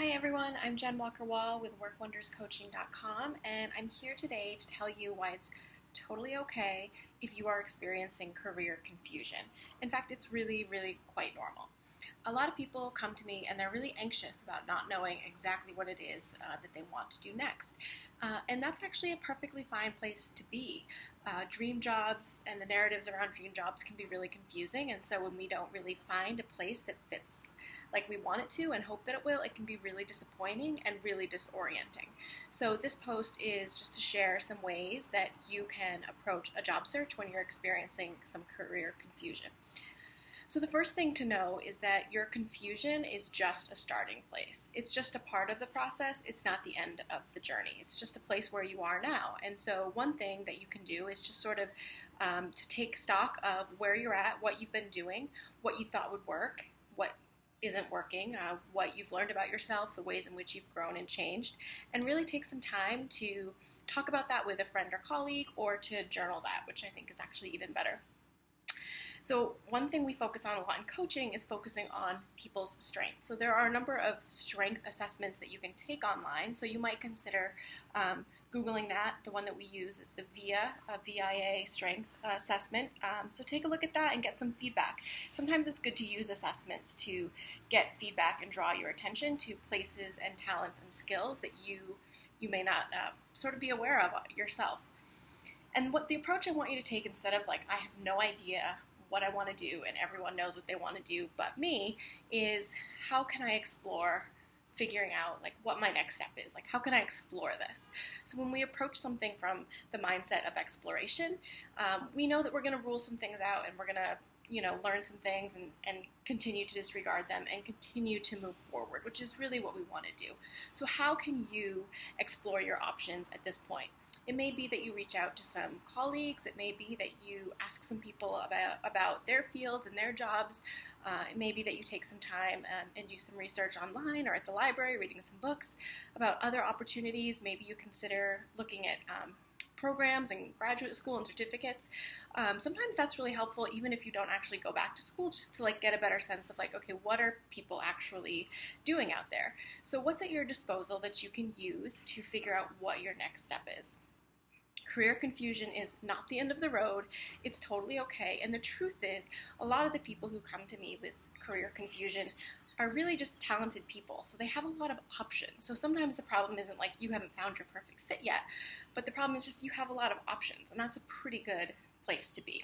Hi everyone, I'm Jen Walker-Wall with WorkWondersCoaching.com, and I'm here today to tell you why it's totally okay if you are experiencing career confusion. In fact, it's really quite normal. A lot of people come to me and they're really anxious about not knowing exactly what it is that they want to do next. And that's actually a perfectly fine place to be. Dream jobs and the narratives around dream jobs can be really confusing, and so when we don't really find a place that fits like we want it to and hope that it will, it can be really disappointing and really disorienting. So this post is just to share some ways that you can approach a job search when you're experiencing some career confusion. So the first thing to know is that your confusion is just a starting place. It's just a part of the process. It's not the end of the journey. It's just a place where you are now. And so one thing that you can do is just sort of to take stock of where you're at, what you've been doing, what you thought would work, what isn't working, what you've learned about yourself, the ways in which you've grown and changed, and really take some time to talk about that with a friend or colleague, or to journal that, which I think is actually even better. So one thing we focus on a lot in coaching is focusing on people's strengths. So there are a number of strength assessments that you can take online. So you might consider Googling that. The one that we use is the VIA strength assessment. So take a look at that and get some feedback. Sometimes it's good to use assessments to get feedback and draw your attention to places and talents and skills that you may not sort of be aware of yourself. And what the approach I want you to take, instead of like, I have no idea what I want to do and everyone knows what they want to do but me, is how can I explore figuring out like what my next step is, like how can I explore this. So when we approach something from the mindset of exploration, we know that we're going to rule some things out and we're going to learn some things and continue to disregard them and continue to move forward, which is really what we want to do. So how can you explore your options at this point? It may be that you reach out to some colleagues. It may be that you ask some people about their fields and their jobs. It may be that you take some time and do some research online or at the library, reading some books about other opportunities. Maybe you consider looking at programs and graduate school and certificates. Sometimes that's really helpful, even if you don't actually go back to school, just to like get a better sense of like, okay, what are people actually doing out there? So what's at your disposal that you can use to figure out what your next step is? Career confusion is not the end of the road. It's totally okay. And the truth is, a lot of the people who come to me with career confusion are really just talented people. So they have a lot of options. So sometimes the problem isn't like you haven't found your perfect fit yet, but the problem is just you have a lot of options, and that's a pretty good place to be.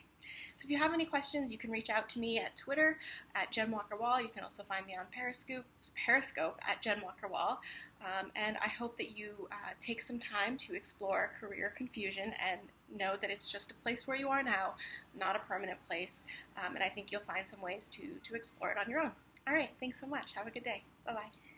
So if you have any questions, you can reach out to me at Twitter at Jen Walker Wall. You can also find me on Periscope at Jen Walker Wall. And I hope that you take some time to explore career confusion and know that it's just a place where you are now, not a permanent place. And I think you'll find some ways to explore it on your own. All right, thanks so much. Have a good day. Bye-bye.